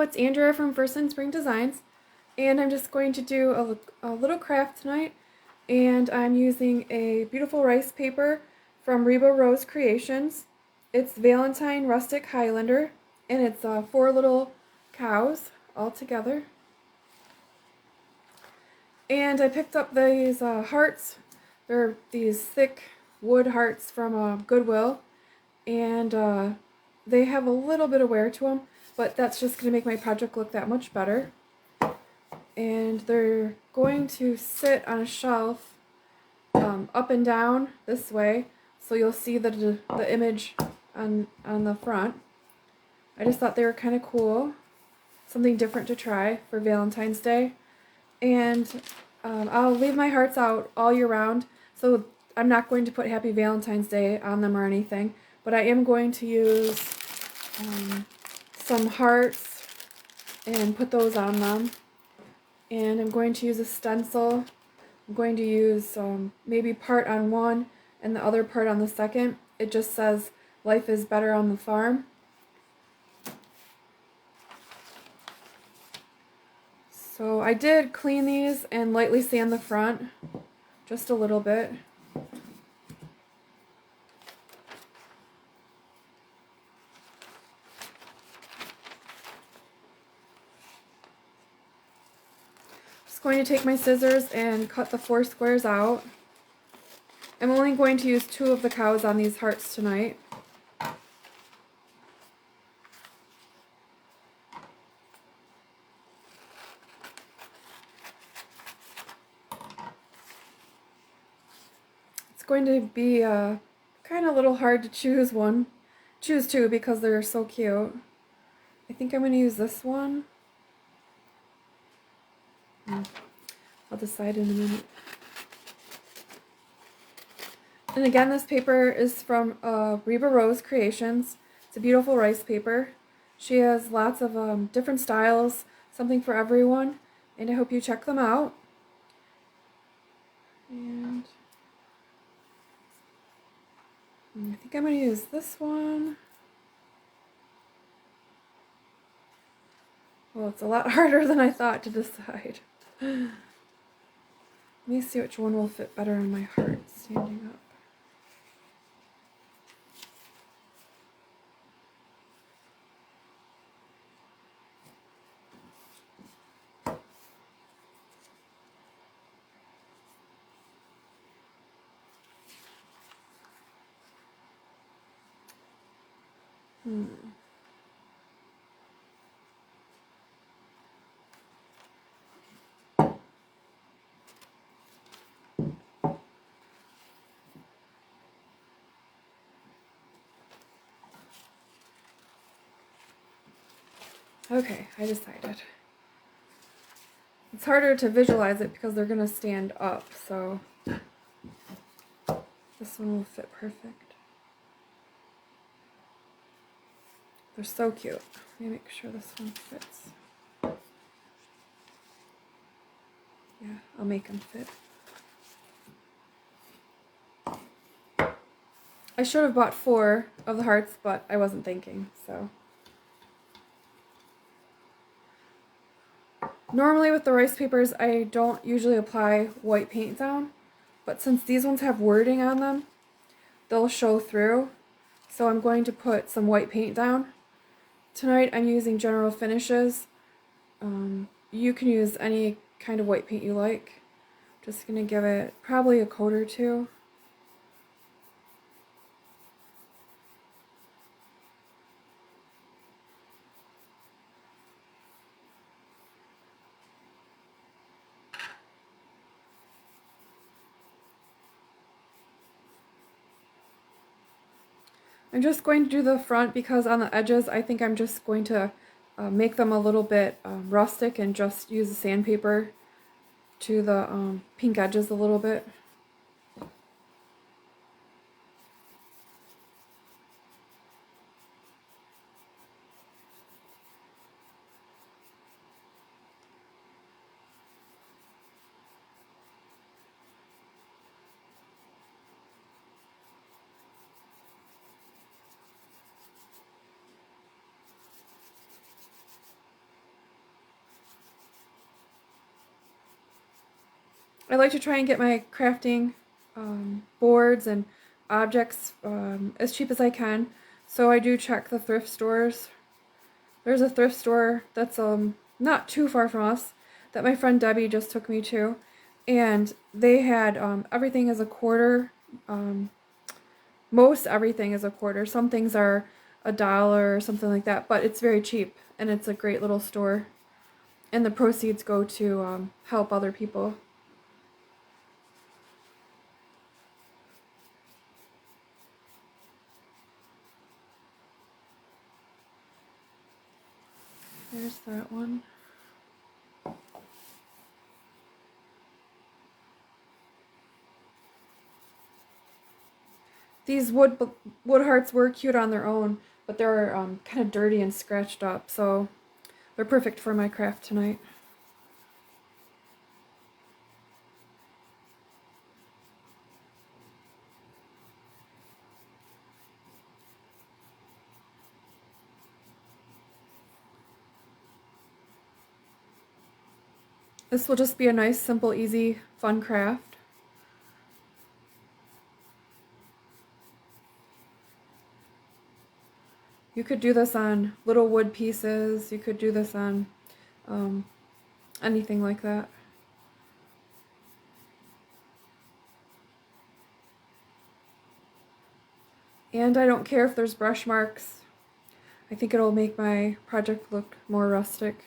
it's Andrea from First&Spring Designs, and I'm just going to do a little craft tonight, and I'm using a beautiful rice paper from Reba Rose Creations. It's Valentine Rustic Highlander, and it's 4 little cows all together. And I picked up these hearts. They're these thick wood hearts from Goodwill, and they have a little bit of wear to them, but that's just going to make my project look that much better. And they're going to sit on a shelf up and down this way, so you'll see the image on the front. I just thought they were kind of cool, something different to try for Valentine's Day. And I'll leave my hearts out all year round, so I'm not going to put Happy Valentine's Day on them or anything, but I am going to use some hearts and put those on them. And I'm going to use a stencil. I'm going to use maybe part on one and the other part on the second. It just says life is better on the farm. So I did clean these and lightly sand the front, just a little bit. Just going to take my scissors and cut the 4 squares out. I'm only going to use 2 of the cows on these hearts tonight. It's going to be kind of a little hard to choose 2 because they're so cute. I think I'm going to use this one. I'll decide in a minute. And again, this paper is from Reba Rose Creations. It's a beautiful rice paper. She has lots of different styles, something for everyone, and I hope you check them out. And I think I'm going to use this one. Well, it's a lot harder than I thought to decide. Let me see which one will fit better on my heart standing up. Okay, I decided. It's harder to visualize it because they're going to stand up, so this one will fit perfect. They're so cute. Let me make sure this one fits. Yeah, I'll make them fit. I should have bought 4 of the hearts, but I wasn't thinking, so. Normally with the rice papers, I don't usually apply white paint down, but since these ones have wording on them, they'll show through. So I'm going to put some white paint down. Tonight I'm using General Finishes. You can use any kind of white paint you like. Just going to give it probably a coat or 2. I'm just going to do the front because on the edges I think I'm just going to make them a little bit rustic and just use the sandpaper to the pink edges a little bit. I like to try and get my crafting boards and objects as cheap as I can. So I do check the thrift stores. There's a thrift store that's not too far from us that my friend Debbie just took me to, and they had everything is a quarter. Um, Most everything is a quarter. Some things are $1 or something like that, but it's very cheap and it's a great little store. And the proceeds go to help other people. There's that one. These wood hearts were cute on their own, but they're kind of dirty and scratched up, so they're perfect for my craft tonight. This will just be a nice, simple, easy, fun craft. You could do this on little wood pieces. You could do this on um, anything like that. And I don't care if there's brush marks. I think it'll make my project look more rustic.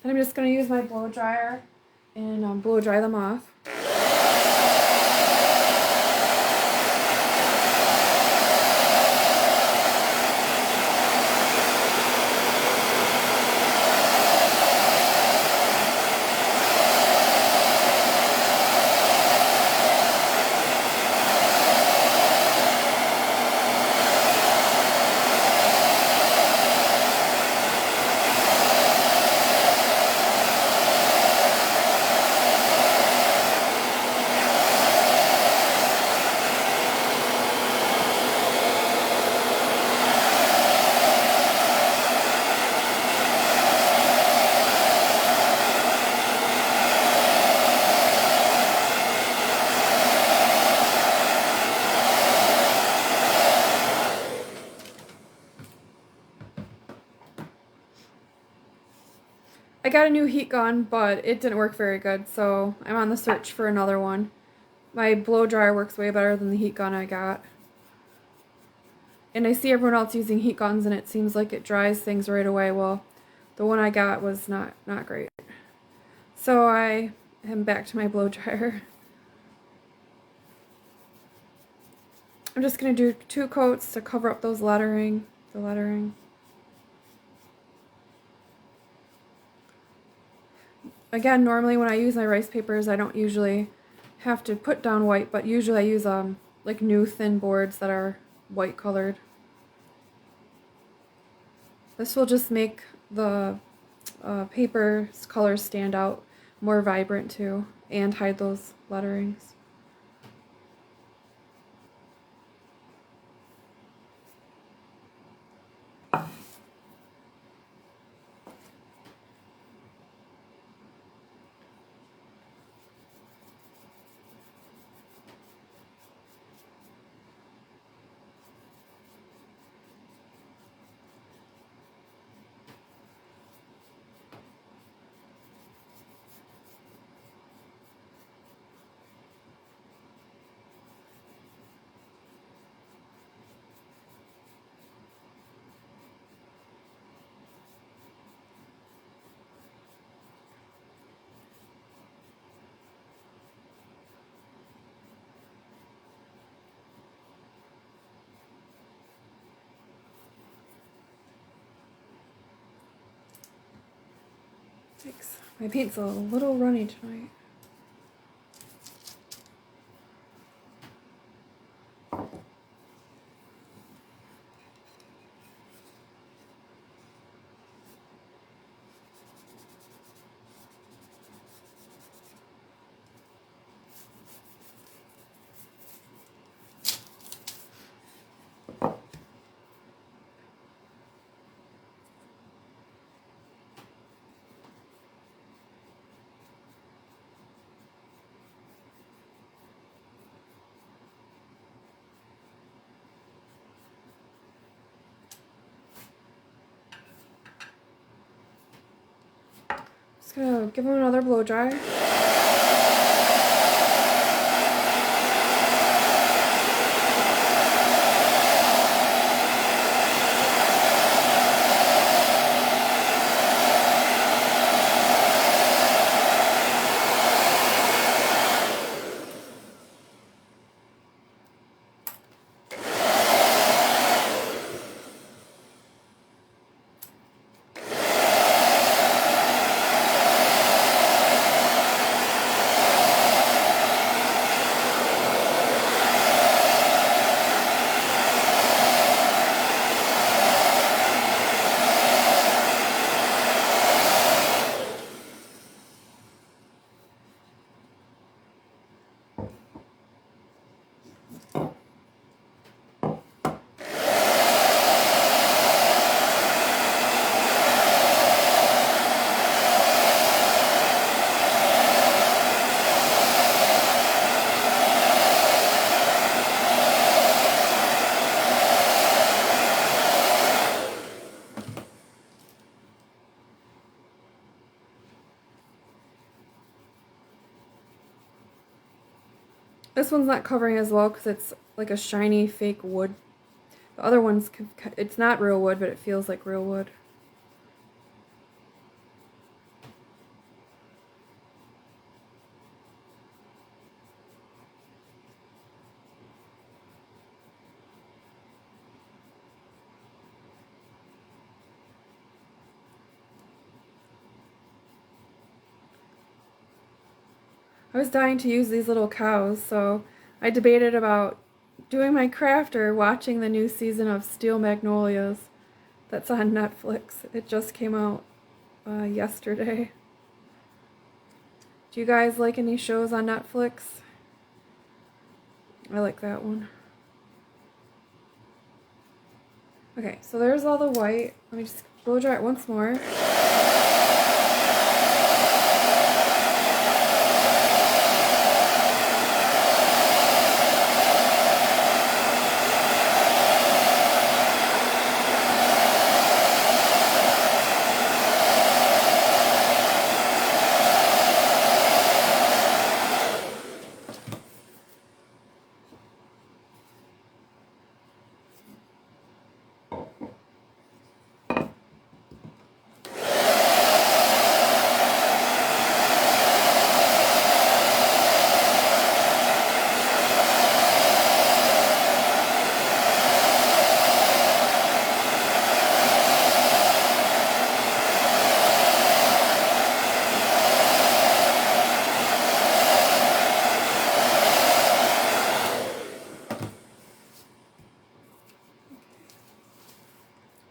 Then I'm just going to use my blow dryer and blow dry them off. I got a new heat gun, but it didn't work very good, so I'm on the search for another one. My blow dryer works way better than the heat gun I got. And I see everyone else using heat guns and it seems like it dries things right away. Well, the one I got was not great. So I am back to my blow dryer. I'm just going to do 2 coats to cover up those lettering, the lettering. Again, normally when I use my rice papers, I don't usually have to put down white, but usually I use like new thin boards that are white colored. This will just make the paper's colors stand out more vibrant too, and hide those letterings. Thanks. My paint's a little runny tonight. gonna give them another blow dry. This one's not covering as well because it's like a shiny fake wood. The other one's, it's not real wood, but it feels like real wood. I was dying to use these little cows, so I debated about doing my craft or watching the new season of Steel Magnolias that's on Netflix. It just came out yesterday. Do you guys like any shows on Netflix? I like that one. Okay, so there's all the white. Let me just blow dry it once more.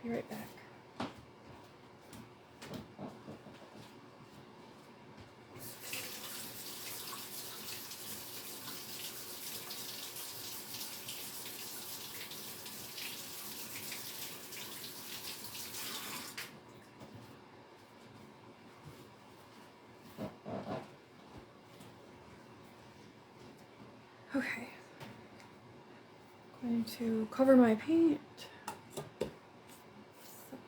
Be right back. Okay. I'm going to cover my paint. Set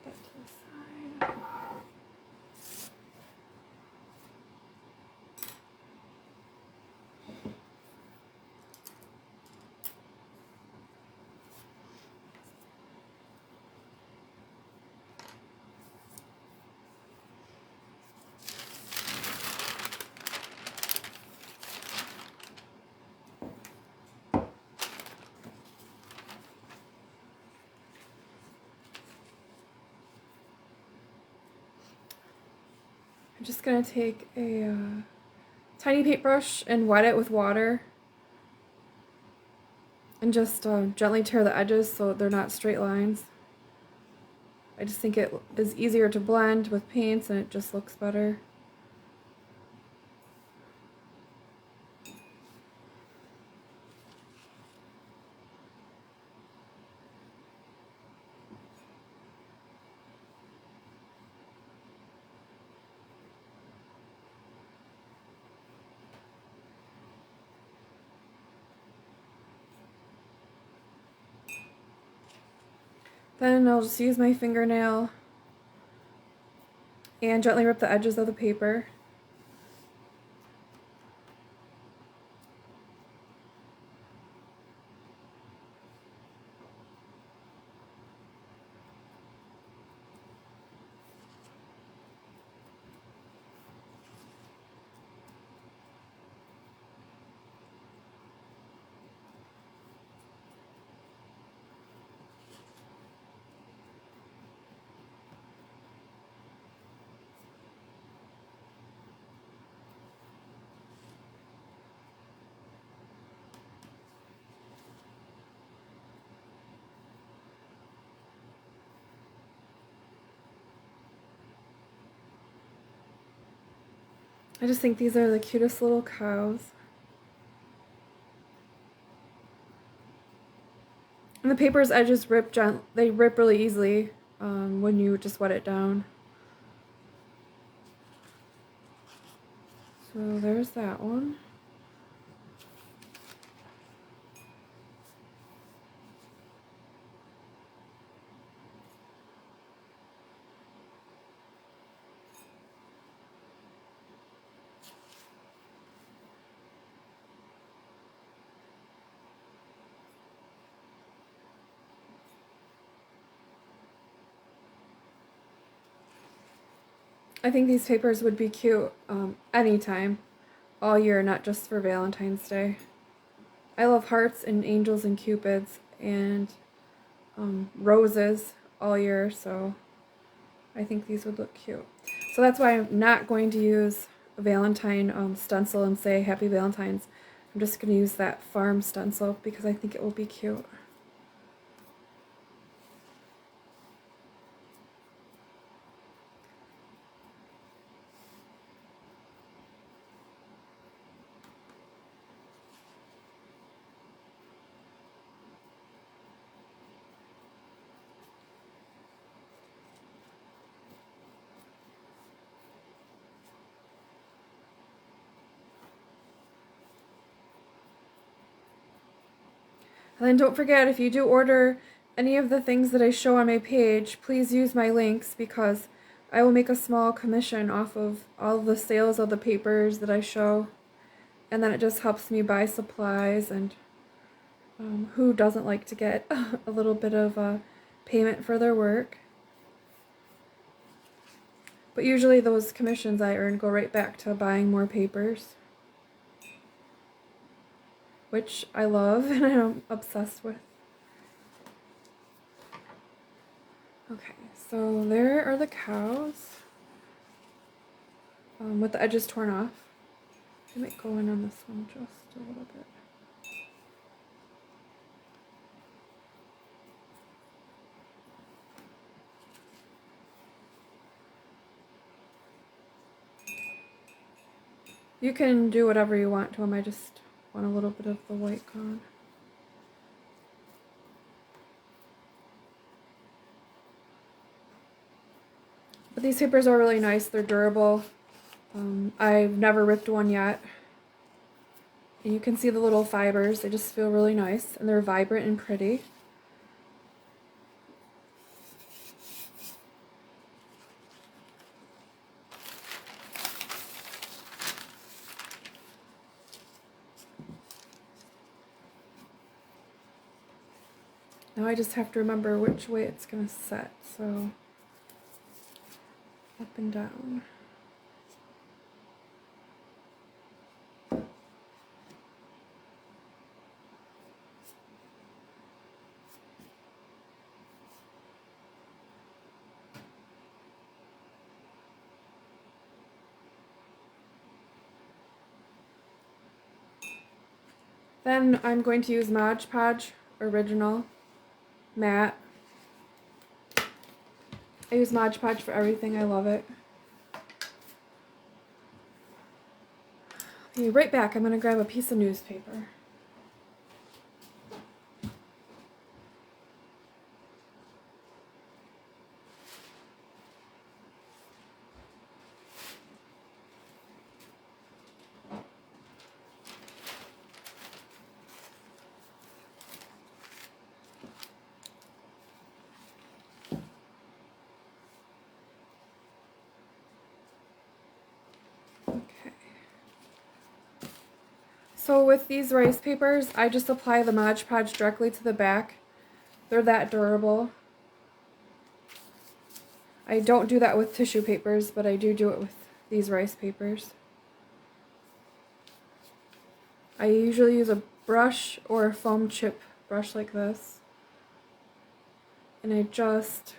that to the side. I'm just going to take a tiny paintbrush and wet it with water and just gently tear the edges so they're not straight lines. I just think it is easier to blend with paints and it just looks better. Then I'll just use my fingernail and gently rip the edges of the paper. I just think these are the cutest little cows. And the paper's edges rip they rip really easily when you just wet it down. So there's that one. I think these papers would be cute anytime, all year, not just for Valentine's Day. I love hearts and angels and cupids and roses all year, so I think these would look cute. So that's why I'm not going to use a Valentine stencil and say Happy Valentine's. I'm just going to use that farm stencil because I think it will be cute. And then don't forget, if you do order any of the things that I show on my page, please use my links because I will make a small commission off of all of the sales of the papers that I show. And then it just helps me buy supplies, and who doesn't like to get a little bit of payment for their work? But usually those commissions I earn go right back to buying more papers, which I love and I'm obsessed with. Okay, so there are the cows with the edges torn off. I might go in on this one just a little bit. You can do whatever you want to them, I just want a little bit of the white gone. But these papers are really nice, they're durable. I've never ripped one yet. And you can see the little fibers, they just feel really nice, and they're vibrant and pretty. Now I just have to remember which way it's going to set, so up and down. Then I'm going to use Mod Podge Original Matte. I use Mod Podge for everything, I love it. I'll be right back, I'm going to grab a piece of newspaper. So with these rice papers, I just apply the Mod Podge directly to the back. They're that durable. I don't do that with tissue papers, but I do it with these rice papers. I usually use a brush or a foam chip brush like this. And I just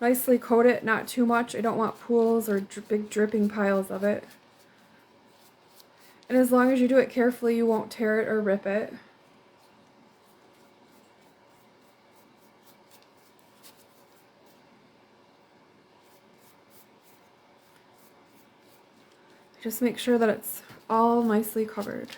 nicely coat it, not too much. I don't want pools or big dripping piles of it. And as long as you do it carefully, you won't tear it or rip it. Just make sure that it's all nicely covered.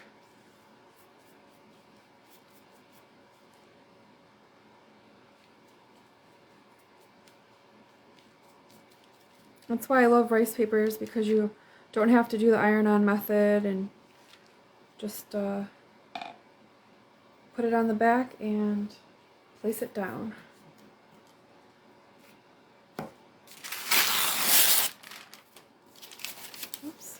That's why I love rice papers, because you don't have to do the iron-on method and just put it on the back and place it down. Oops.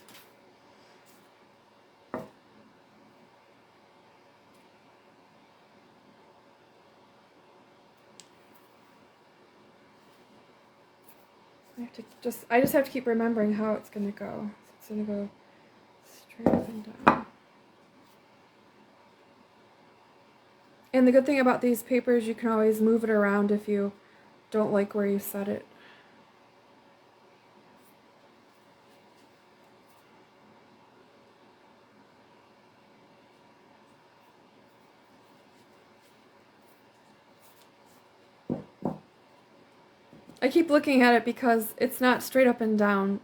I just have to keep remembering how it's going to go. So it's going to go straight up and down. And the good thing about these papers, you can always move it around if you don't like where you set it. I keep looking at it because it's not straight up and down.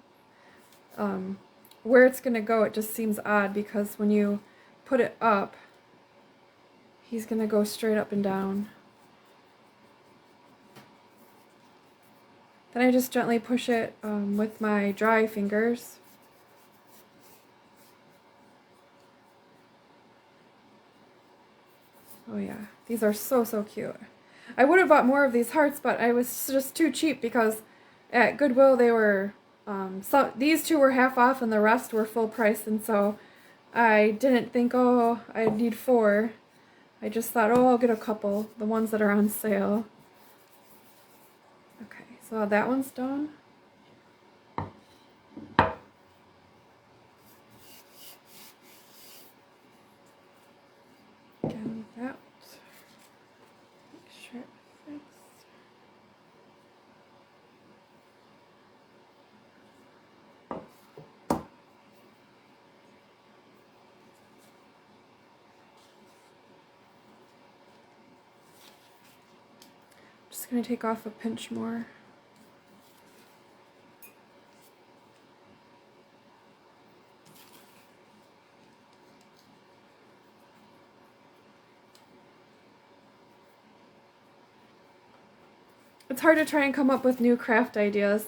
Where it's going to go, it just seems odd, because when you put it up, he's going to go straight up and down. Then I just gently push it with my dry fingers. Oh yeah, these are so, so cute. I would have bought more of these hearts, but I was just too cheap, because at Goodwill they were, these two were half off and the rest were full price, and so I didn't think, oh, I'd need 4. I just thought, oh, I'll get a couple, the ones that are on sale. Okay, so that one's done. Again, that. Make sure it fits. Just going to take off a pinch more. It's hard to try and come up with new craft ideas.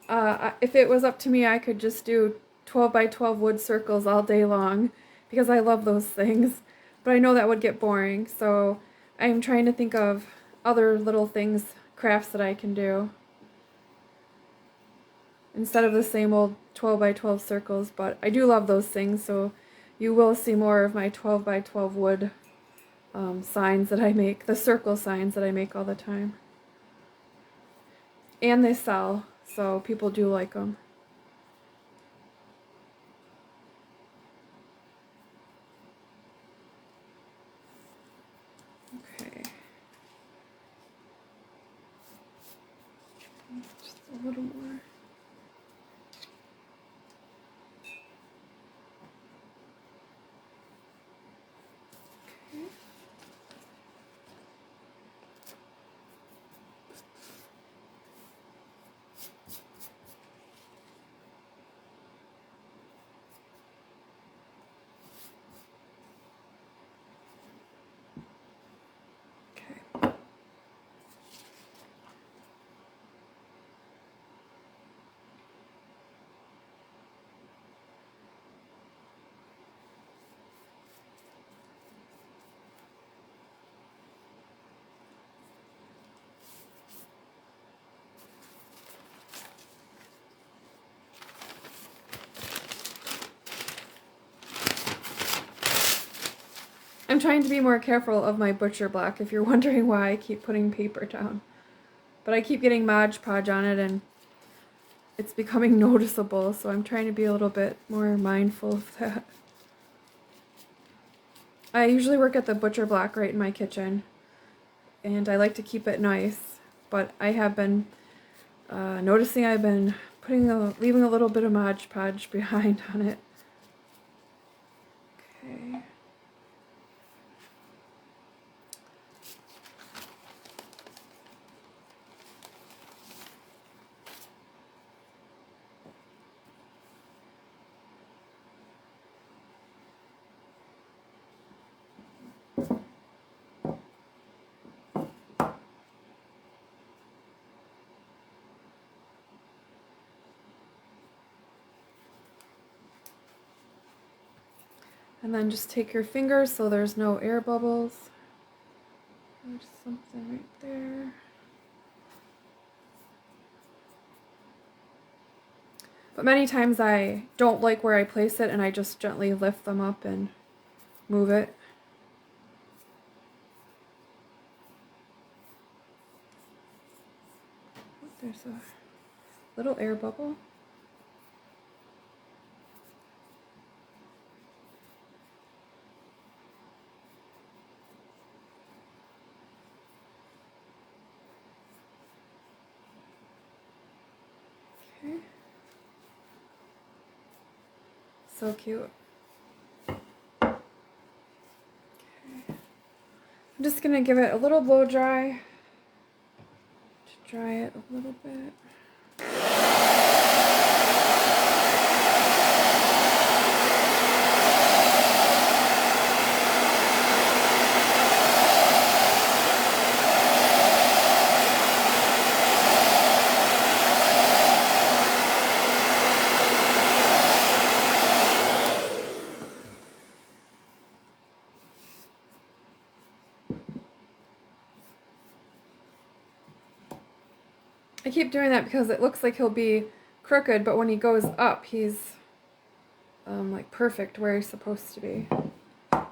If it was up to me, I could just do 12 by 12 wood circles all day long, because I love those things. But I know that would get boring, so I'm trying to think of other little things, crafts that I can do, instead of the same old 12 by 12 circles. But I do love those things, so you will see more of my 12 by 12 wood signs that I make, the circle signs that I make all the time. And they sell, so people do like them. Okay. Just a little more. Okay. I'm trying to be more careful of my butcher block, if you're wondering why I keep putting paper down. But I keep getting Mod Podge on it, and it's becoming noticeable, so I'm trying to be a little bit more mindful of that. I usually work at the butcher block right in my kitchen, and I like to keep it nice, but I have been noticing I've been leaving a little bit of Mod Podge behind on it. Okay. And then just take your fingers so there's no air bubbles. There's something right there. But many times I don't like where I place it, and I just gently lift them up and move it. There's a little air bubble. Okay. So cute. Okay. I'm just going to give it a little blow dry to dry it a little bit. I keep doing that because it looks like he'll be crooked, but when he goes up, he's like perfect where he's supposed to be. I'm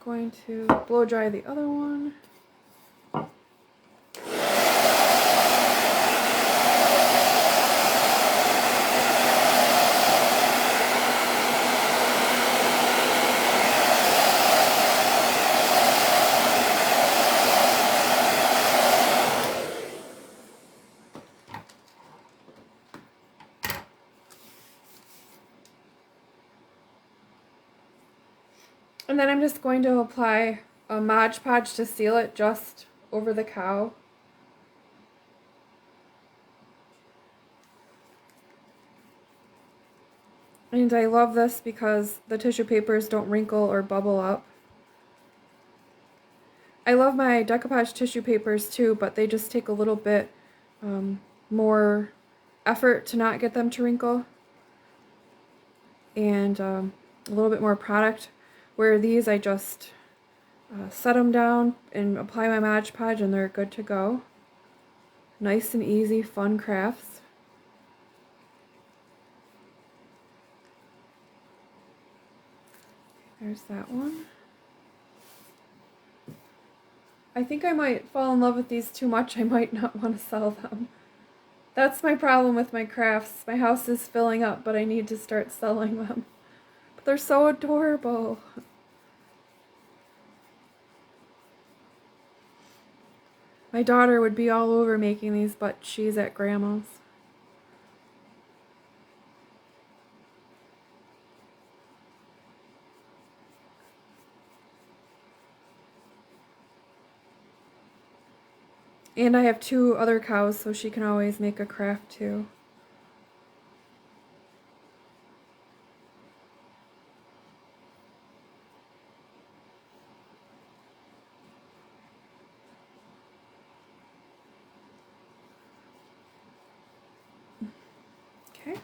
going to blow dry the other one. And then I'm just going to apply a Mod Podge to seal it just over the cow. And I love this because the tissue papers don't wrinkle or bubble up. I love my decoupage tissue papers too, but they just take a little bit more effort to not get them to wrinkle. And a little bit more product. Where these, I just set them down and apply my Mod Podge and they're good to go. Nice and easy, fun crafts. There's that one. I think I might fall in love with these too much. I might not want to sell them. That's my problem with my crafts. My house is filling up, but I need to start selling them. But they're so adorable. My daughter would be all over making these, but she's at grandma's. And I have 2 other cows, so she can always make a craft too. Okay.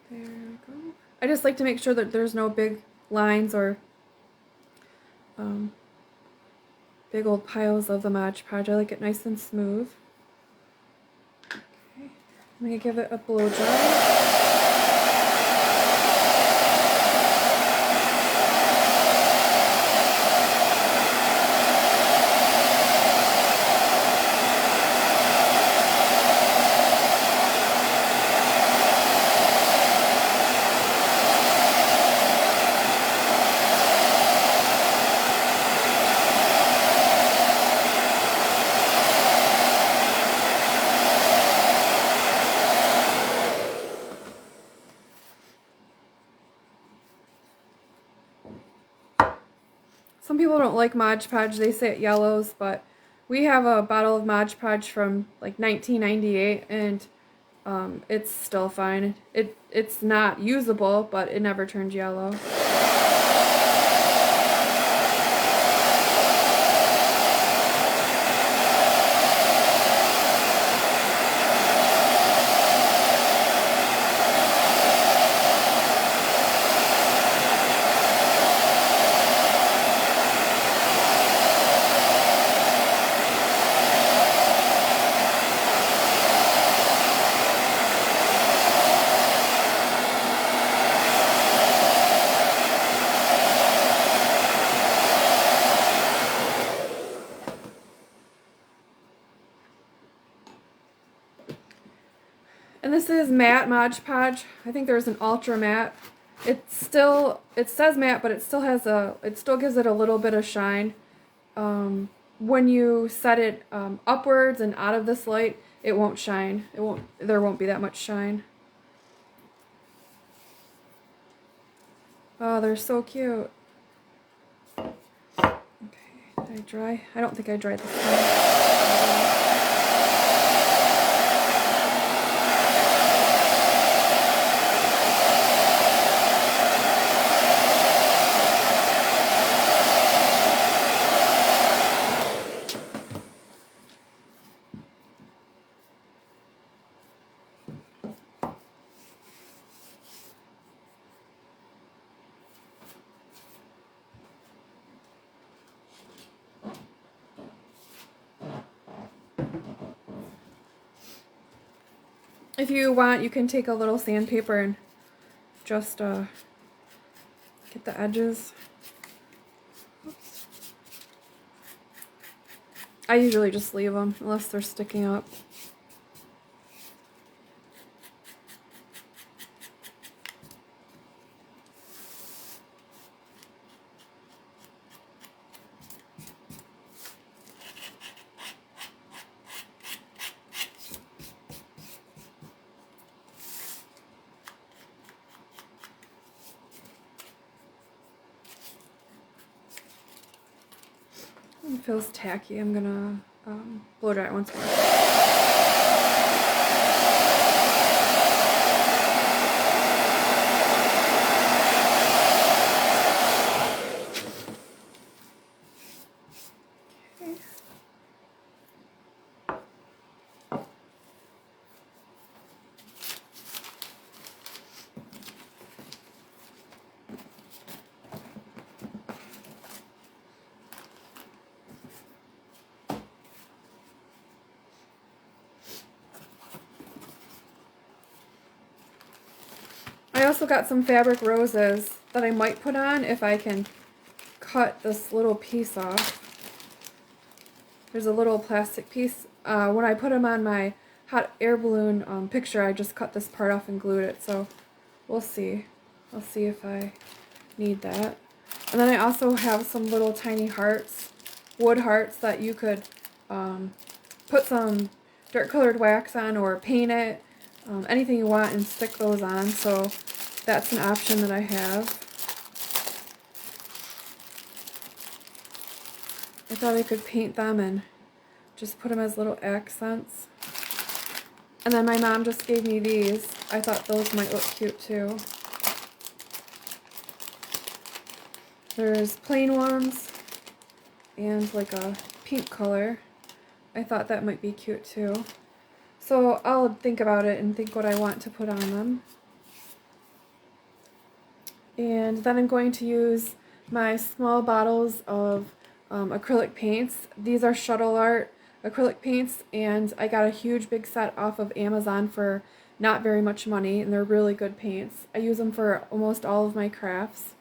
There we go. I just like to make sure that there's no big lines or big old piles of the Mod Podge. I like it nice and smooth. Okay. I'm going to give it a blow dry. Some people don't like Mod Podge, they say it yellows, but we have a bottle of Mod Podge from like 1998, and it's still fine. It's not usable, but it never turned yellow. And this is matte Mod Podge. I think there's an ultra matte. It says matte, but it still gives it a little bit of shine. When you set it upwards and out of this light, it won't shine. There won't be that much shine. Oh, they're so cute. Okay, did I dry? I don't think I dried this one. If you want, you can take a little sandpaper and just get the edges. Oops. I usually just leave them unless they're sticking up. It feels tacky. I'm gonna blow dry it once more. Okay. I also got some fabric roses that I might put on if I can cut this little piece off. There's a little plastic piece. When I put them on my hot air balloon picture, I just cut this part off and glued it, so we'll see. I'll see if I need that. And then I also have some little tiny hearts, wood hearts, that you could put some dark colored wax on or paint it, anything you want, and stick those on. So that's an option that I have. I thought I could paint them and just put them as little accents. And then my mom just gave me these. I thought those might look cute too. There's plain ones and like a pink color. I thought that might be cute too. So I'll think about it and think what I want to put on them. And then I'm going to use my small bottles of acrylic paints. These are Shuttle Art acrylic paints, and I got a huge big set off of Amazon for not very much money, and they're really good paints. I use them for almost all of my crafts.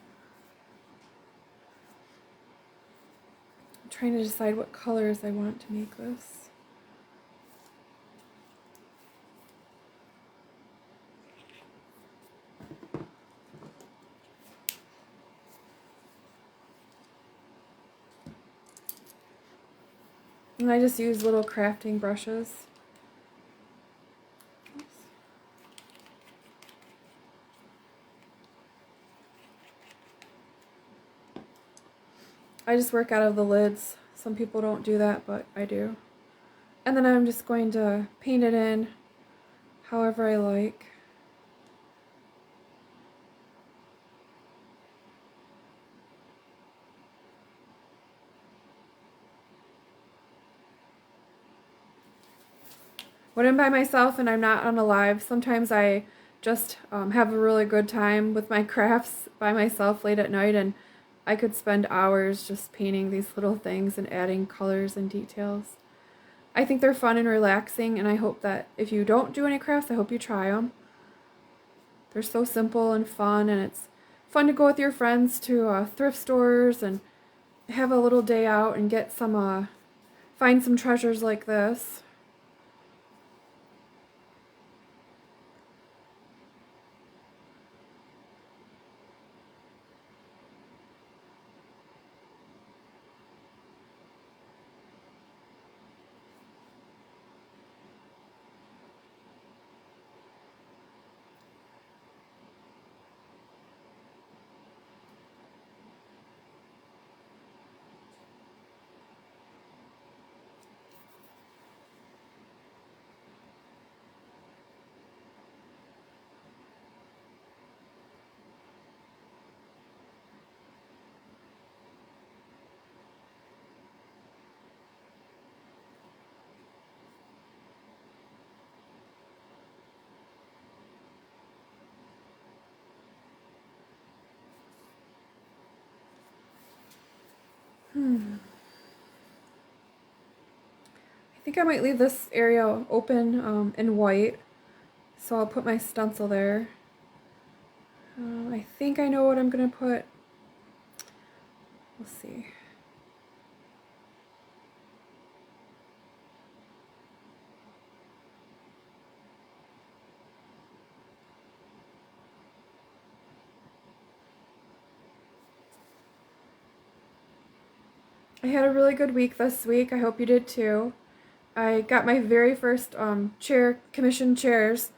I'm trying to decide what colors I want to make this. And I just use little crafting brushes. Oops. I just work out of the lids. Some people don't do that, but I do. And then I'm just going to paint it in however I like. When I'm by myself and I'm not on a live, sometimes I just have a really good time with my crafts by myself late at night, and I could spend hours just painting these little things and adding colors and details. I think they're fun and relaxing, and I hope that if you don't do any crafts, I hope you try them. They're so simple and fun, and it's fun to go with your friends to thrift stores and have a little day out and get some, find some treasures like this. I think I might leave this area open in white, so I'll put my stencil there. I think I know what I'm going to put. We'll see. I had a really good week this week. I hope you did too. I got my very first commissioned chairs.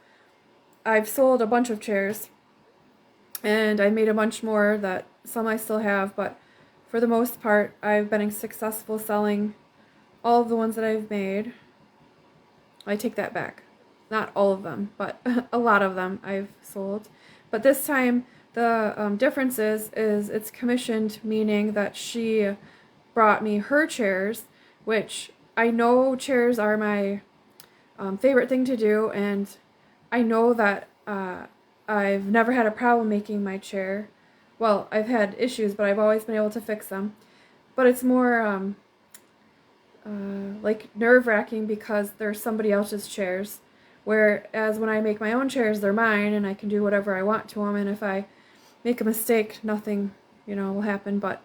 I've sold a bunch of chairs, and I made a bunch more that some I still have, but for the most part, I've been successful selling all of the ones that I've made. I take that back. Not all of them, but a lot of them I've sold. But this time, the difference is it's commissioned, meaning that she brought me her chairs, which I know chairs are my favorite thing to do, and I know that I've never had a problem making my chair. Well, I've had issues, but I've always been able to fix them. But it's more like nerve-wracking because they're somebody else's chairs. Whereas when I make my own chairs, they're mine, and I can do whatever I want to them. And if I make a mistake, nothing, will happen. But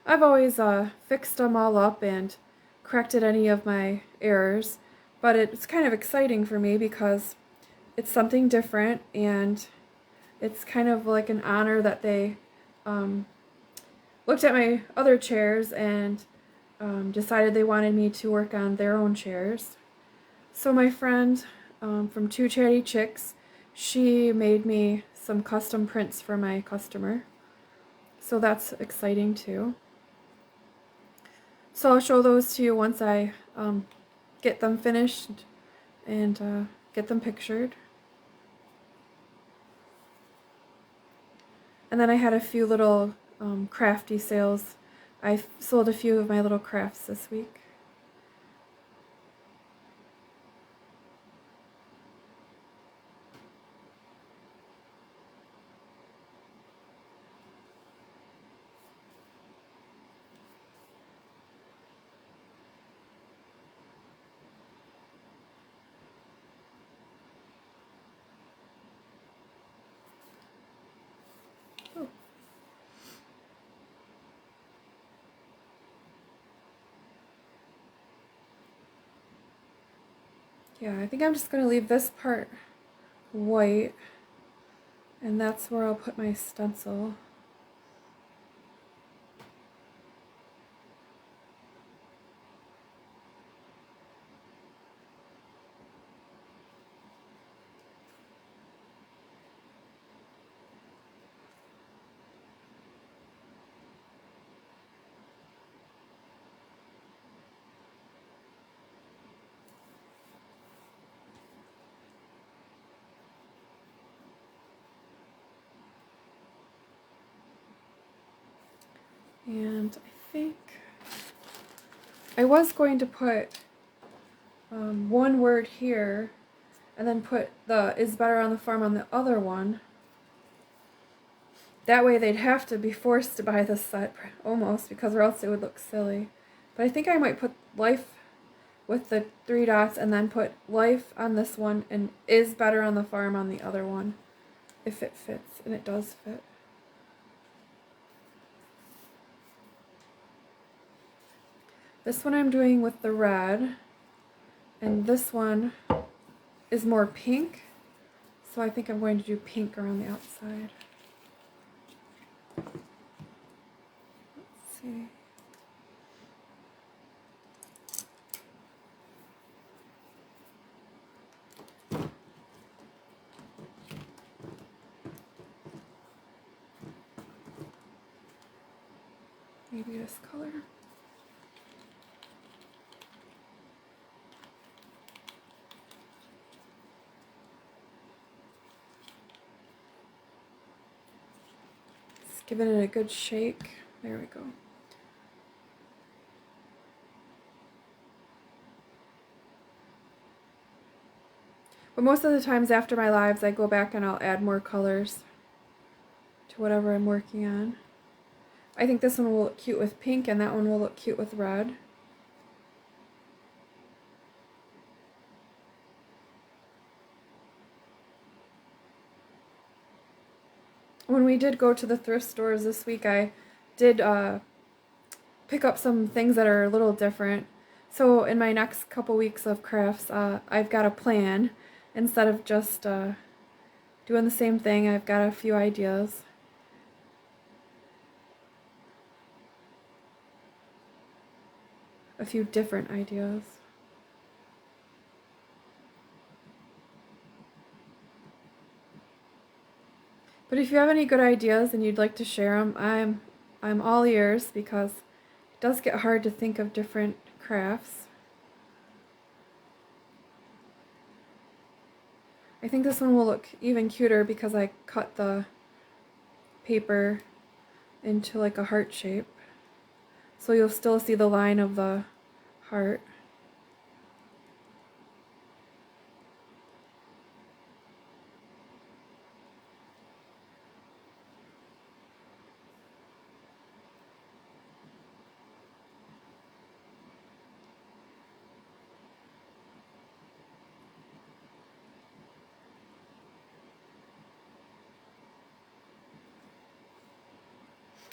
I've always fixed them all up and corrected any of my errors. But it's kind of exciting for me because it's something different, and it's kind of like an honor that they looked at my other chairs and decided they wanted me to work on their own chairs. So my friend from Two Chatty Chicks, she made me some custom prints for my customer. So that's exciting too. So I'll show those to you once I get them finished and get them pictured. And then I had a few little crafty sales. I sold a few of my little crafts this week. Oh. Yeah, I think I'm just going to leave this part white, and that's where I'll put my stencil. And I think I was going to put one word here and then put the "is better on the farm" on the other one. That way they'd have to be forced to buy this set almost, because or else it would look silly. But I think I might put "life" with the 3 dots and then put "life" on this one and "is better on the farm" on the other one, if it fits, and it does fit. This one I'm doing with the red, and this one is more pink, so I think I'm going to do pink around the outside. Let's see. Maybe this color. Just giving it a good shake. There we go. But most of the times after my lives, I go back and I'll add more colors to whatever I'm working on. I think this one will look cute with pink, and that one will look cute with red. When we did go to the thrift stores this week, I did pick up some things that are a little different. So in my next couple weeks of crafts, I've got a plan. Instead of just doing the same thing, I've got a few ideas. A few different ideas. But if you have any good ideas and you'd like to share them, I'm all ears, because it does get hard to think of different crafts. I think this one will look even cuter because I cut the paper into like a heart shape. So you'll still see the line of the heart.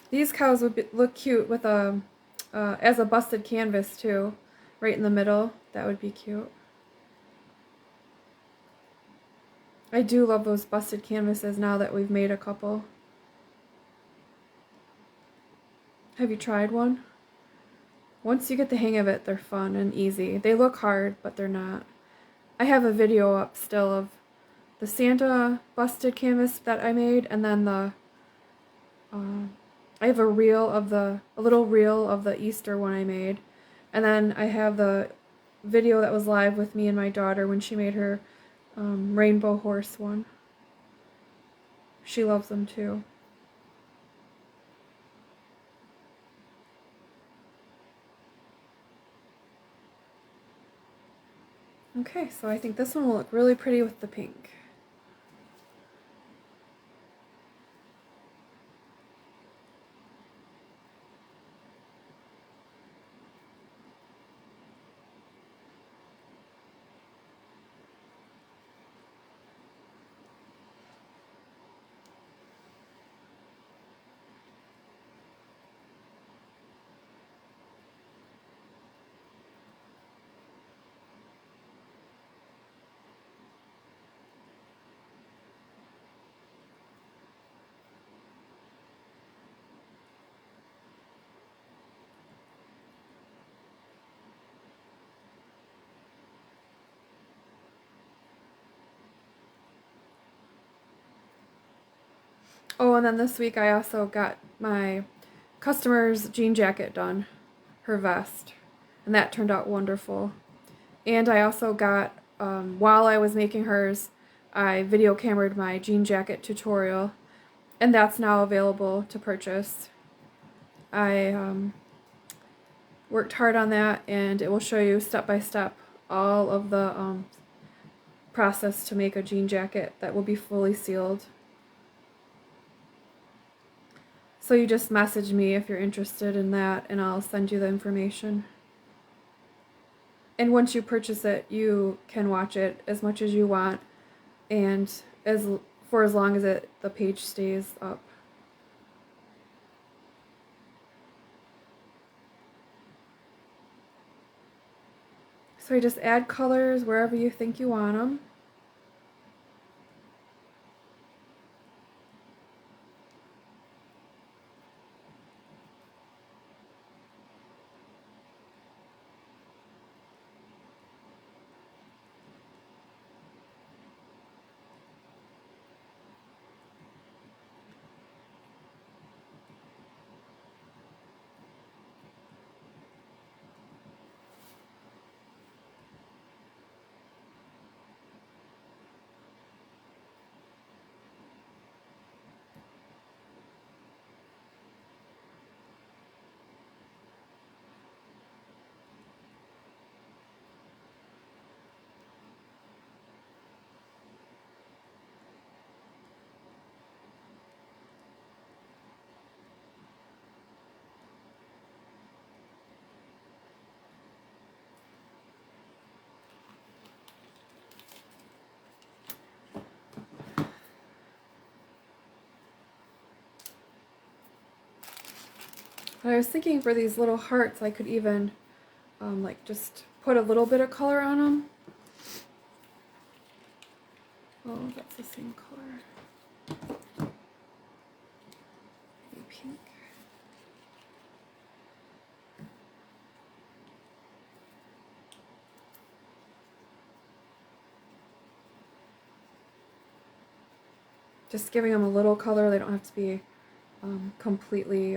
These cows would look cute with as a busted canvas too, right in the middle. That would be cute. I do love those busted canvases now that we've made a couple. Have you tried one? Once you get the hang of it, they're fun and easy. They look hard, but they're not. I have a video up still of the Santa busted canvas that I made, and then I have a little reel of the Easter one I made, and then I have the video that was live with me and my daughter when she made her rainbow horse one. She loves them too. Okay, so I think this one will look really pretty with the pink. Oh, and then this week I also got my customer's jean jacket done, her vest, and that turned out wonderful. And I also got, while I was making hers, I video cameraed my jean jacket tutorial, and that's now available to purchase. I worked hard on that, and it will show you step by step all of the process to make a jean jacket that will be fully sealed. So you just message me if you're interested in that, and I'll send you the information. And once you purchase it, you can watch it as much as you want, and for as long as the page stays up. So you just add colors wherever you think you want them. But I was thinking for these little hearts, I could even like just put a little bit of color on them. Oh, that's the same color. Maybe pink. Just giving them a little color. They don't have to be completely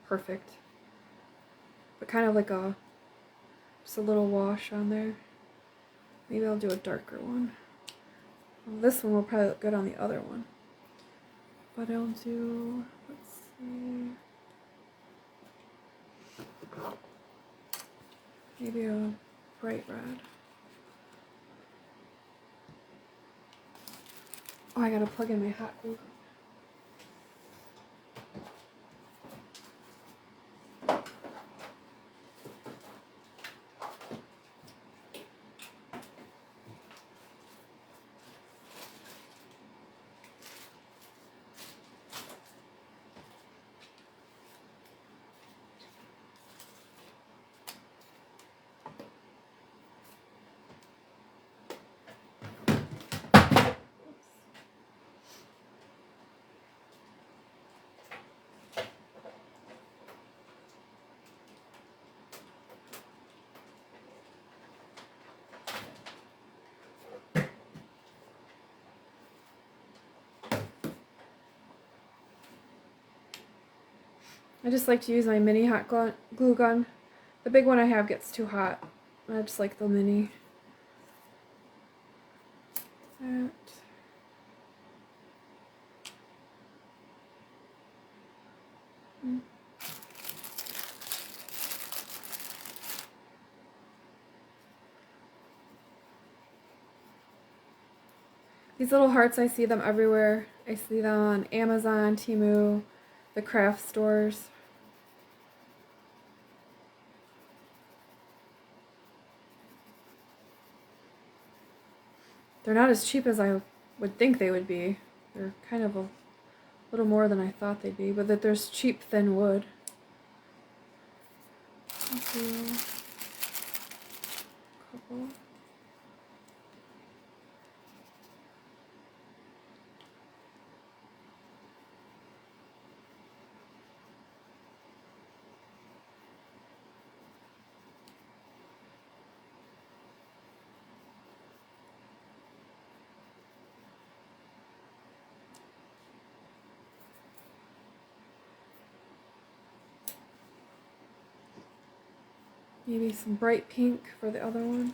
perfect. But kind of like just a little wash on there. Maybe I'll do a darker one. Well, this one will probably look good on the other one. But I'll do, let's see, maybe a bright red. Oh, I gotta plug in my hot glue. I just like to use my mini hot glue gun. The big one I have gets too hot. I just like the mini. That. These little hearts, I see them everywhere. I see them on Amazon, Temu, the craft stores. They're not as cheap as I would think they would be. They're kind of a little more than I thought they'd be, but that there's cheap thin wood. I'll do a couple. Maybe some bright pink for the other one.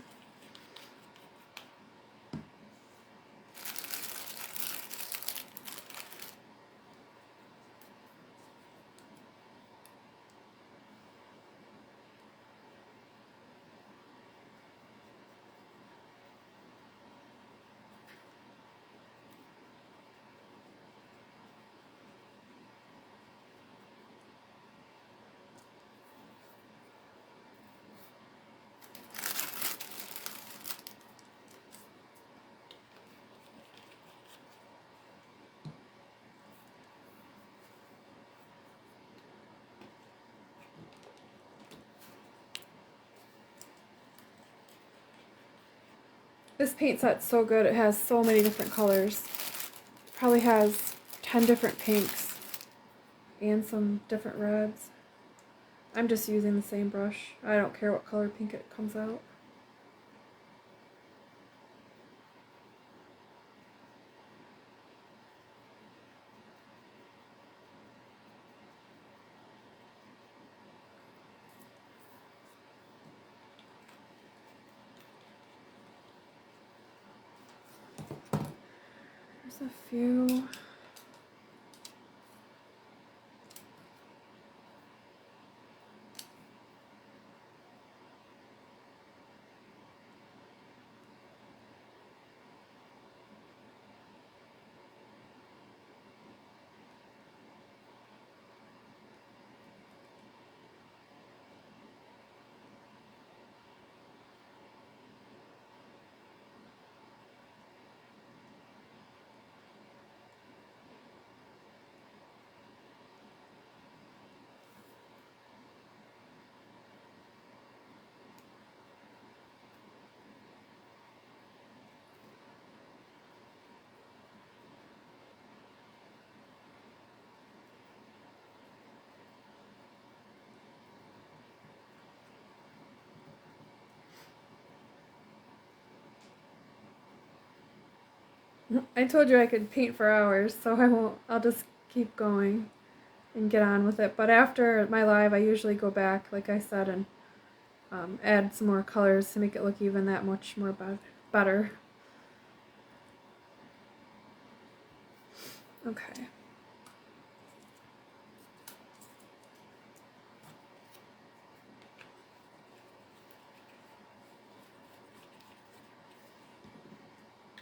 This paint set's so good. It has so many different colors. It probably has 10 different pinks and some different reds. I'm just using the same brush. I don't care what color pink it comes out. There's a few. I told you I could paint for hours, so I won't. I'll just keep going and get on with it. But after my live, I usually go back, like I said, and add some more colors to make it look even that much more better. Okay.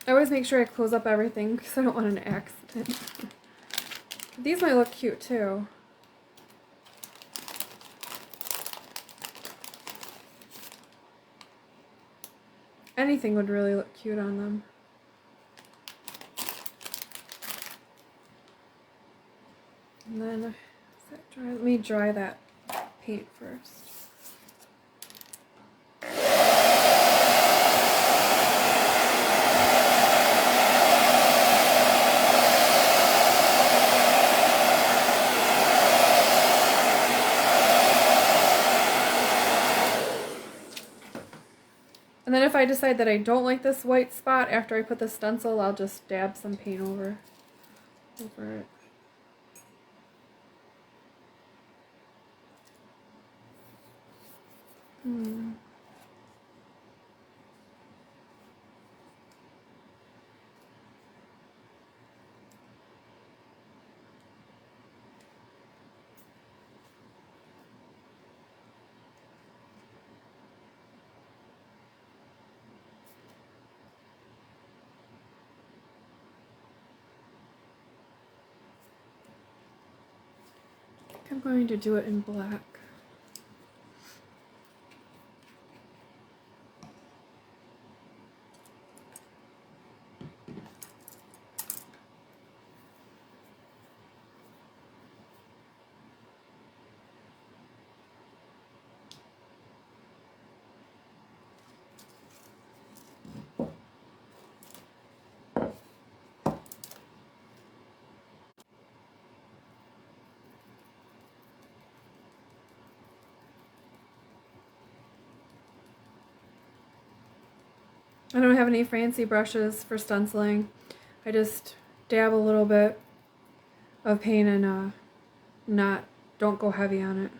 I always make sure I close up everything because I don't want an accident. These might look cute too. Anything would really look cute on them. And then, is that dry? Let me dry that paint first. And then if I decide that I don't like this white spot after I put the stencil, I'll just dab some paint over it. I'm going to do it in black. I don't have any fancy brushes for stenciling. I just dab a little bit of paint and don't go heavy on it.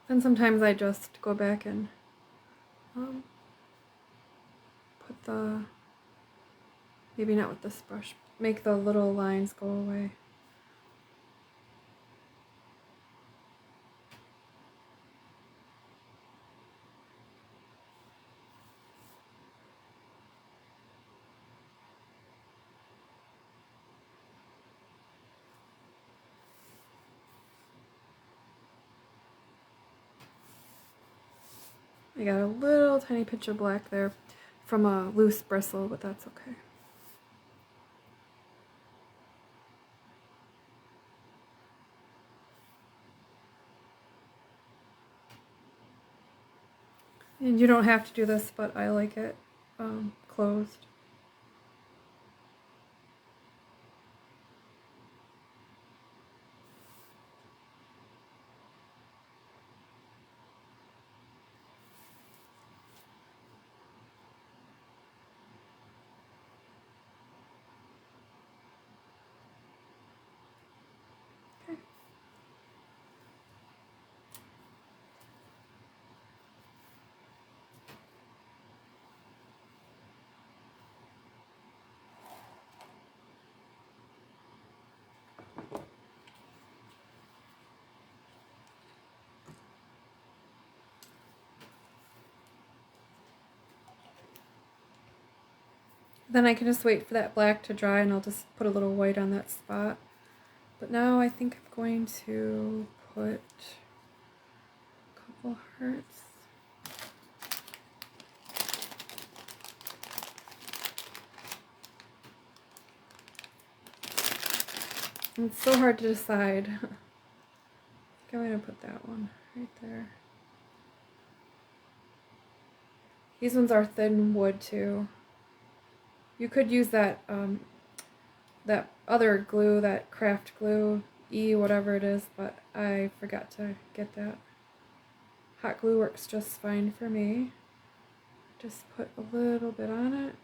Then sometimes I just go back and put the, maybe not with this brush, make the little lines go away. I got a little tiny pinch of black there from a loose bristle, but that's okay. And you don't have to do this, but I like it closed. Okay. Then I can just wait for that black to dry and I'll just put a little white on that spot. But now I think I'm going to put a couple hearts. It's so hard to decide. I think I'm going to put that one right there. These ones are thin wood too. You could use that that other glue, that craft glue, whatever it is, but I forgot to get that. Hot glue works just fine for me. Just put a little bit on it.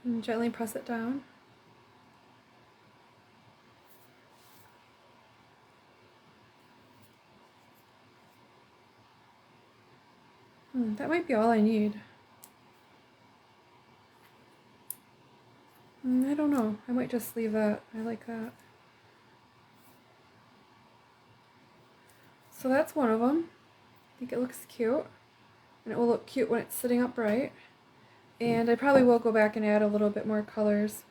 And gently press it down. That might be all I need. I don't know. I might just leave that. I like that. So that's one of them. I think it looks cute. And it will look cute when it's sitting upright. And I probably will go back and add a little bit more colors,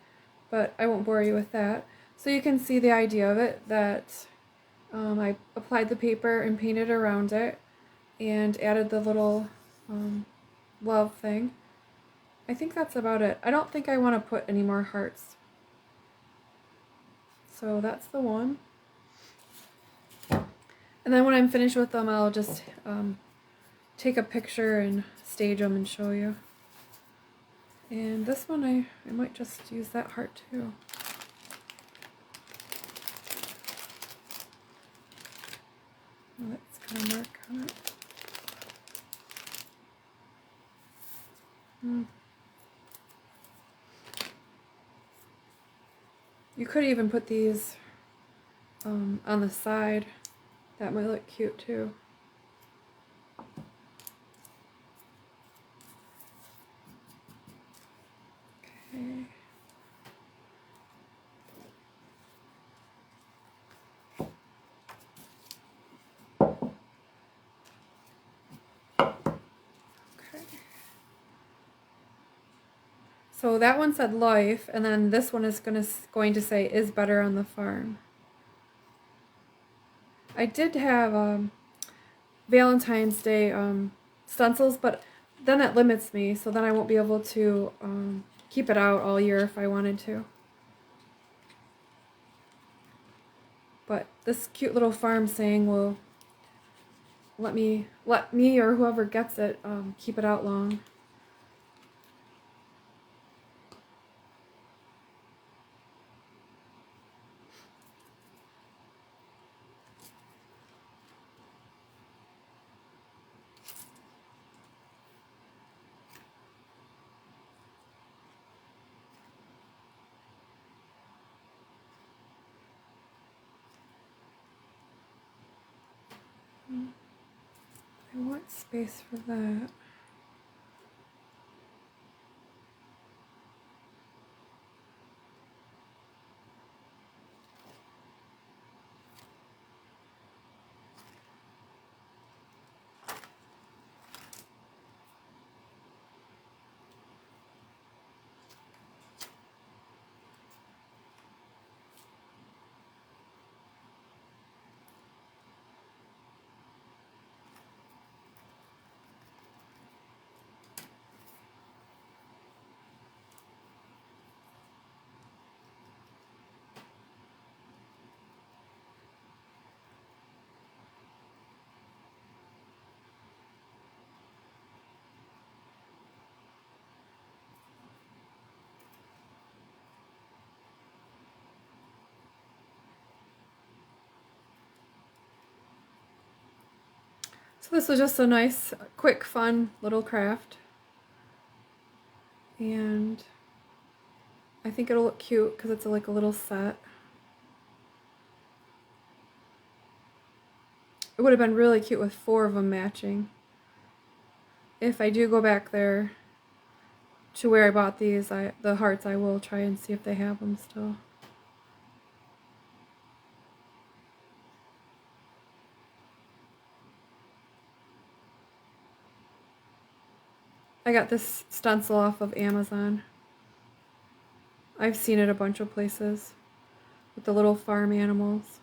but I won't bore you with that. So you can see the idea of it, that I applied the paper and painted around it and added the little love thing. I think that's about it. I don't think I want to put any more hearts. So that's the one. And then when I'm finished with them, I'll just take a picture and stage them and show you. And this one, I might just use that heart too. Let's kind of mark on it. You could even put these on the side. That might look cute too. Okay. So that one said life, and then this one is going to say is better on the farm. I did have Valentine's Day stencils, but then it limits me, so then I won't be able to keep it out all year if I wanted to. But this cute little farm saying will let me or whoever gets it keep it out long. I want space for that. So this was just a nice, quick, fun little craft. And I think it'll look cute because it's like a little set. It would have been really cute with 4 of them matching. If I do go back there to where I bought these, the hearts, I will try and see if they have them still. I got this stencil off of Amazon. I've seen it a bunch of places with the little farm animals.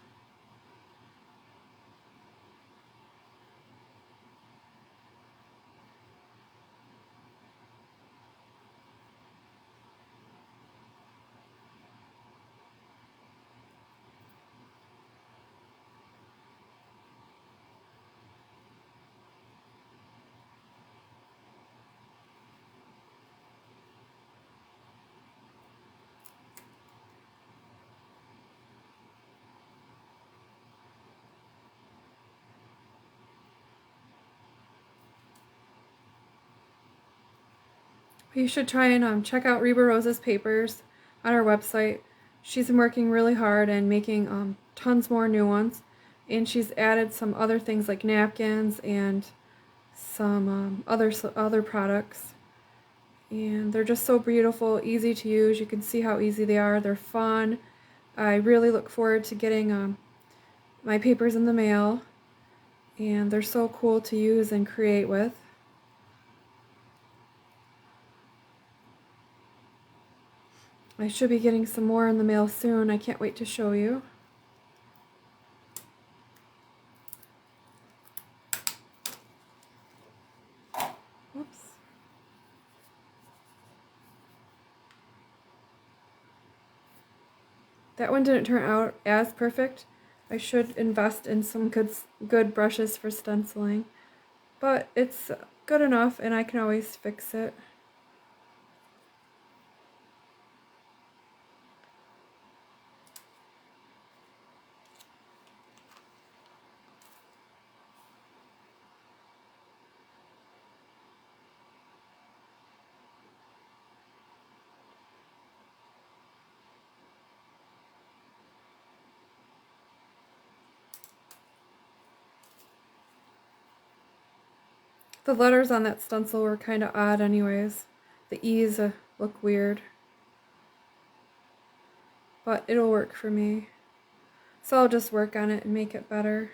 You should try and check out Reba Rose's papers on our website. She's been working really hard and making tons more new ones. And she's added some other things like napkins and some other products. And they're just so beautiful, easy to use. You can see how easy they are. They're fun. I really look forward to getting my papers in the mail. And they're so cool to use and create with. I should be getting some more in the mail soon. I can't wait to show you. Whoops. That one didn't turn out as perfect. I should invest in some good brushes for stenciling. But it's good enough and I can always fix it. The letters on that stencil were kind of odd anyways. The E's look weird. But it'll work for me. So I'll just work on it and make it better.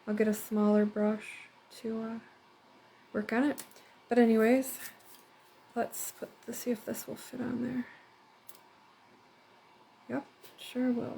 I'll get a smaller brush to work on it. But anyways, let's see if this will fit on there. Yep, sure will.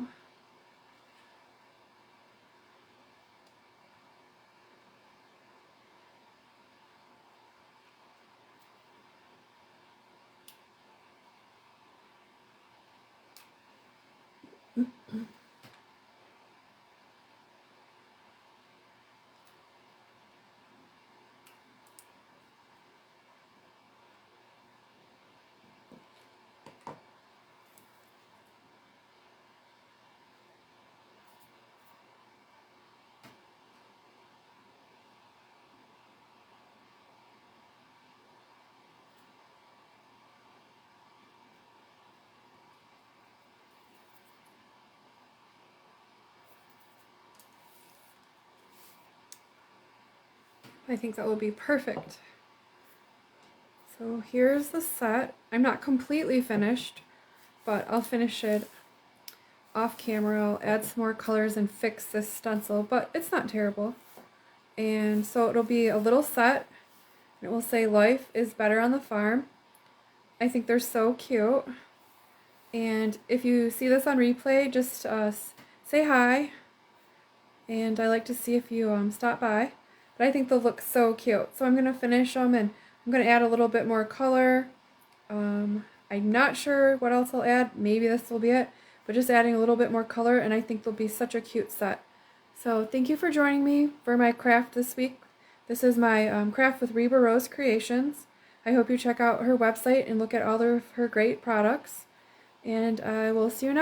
I think that will be perfect. So here's the set. I'm not completely finished, but I'll finish it off camera. I'll add some more colors and fix this stencil, but it's not terrible. And so it'll be a little set. It will say life is better on the farm. I think they're so cute. And if you see this on replay, just say hi. And I like to see if you stop by. But I think they'll look so cute. So I'm going to finish them, and I'm going to add a little bit more color. I'm not sure what else I'll add. Maybe this will be it. But just adding a little bit more color, and I think they'll be such a cute set. So thank you for joining me for my craft this week. This is my craft with Reba Rose Creations. I hope you check out her website and look at all of her great products. And I will see you next time.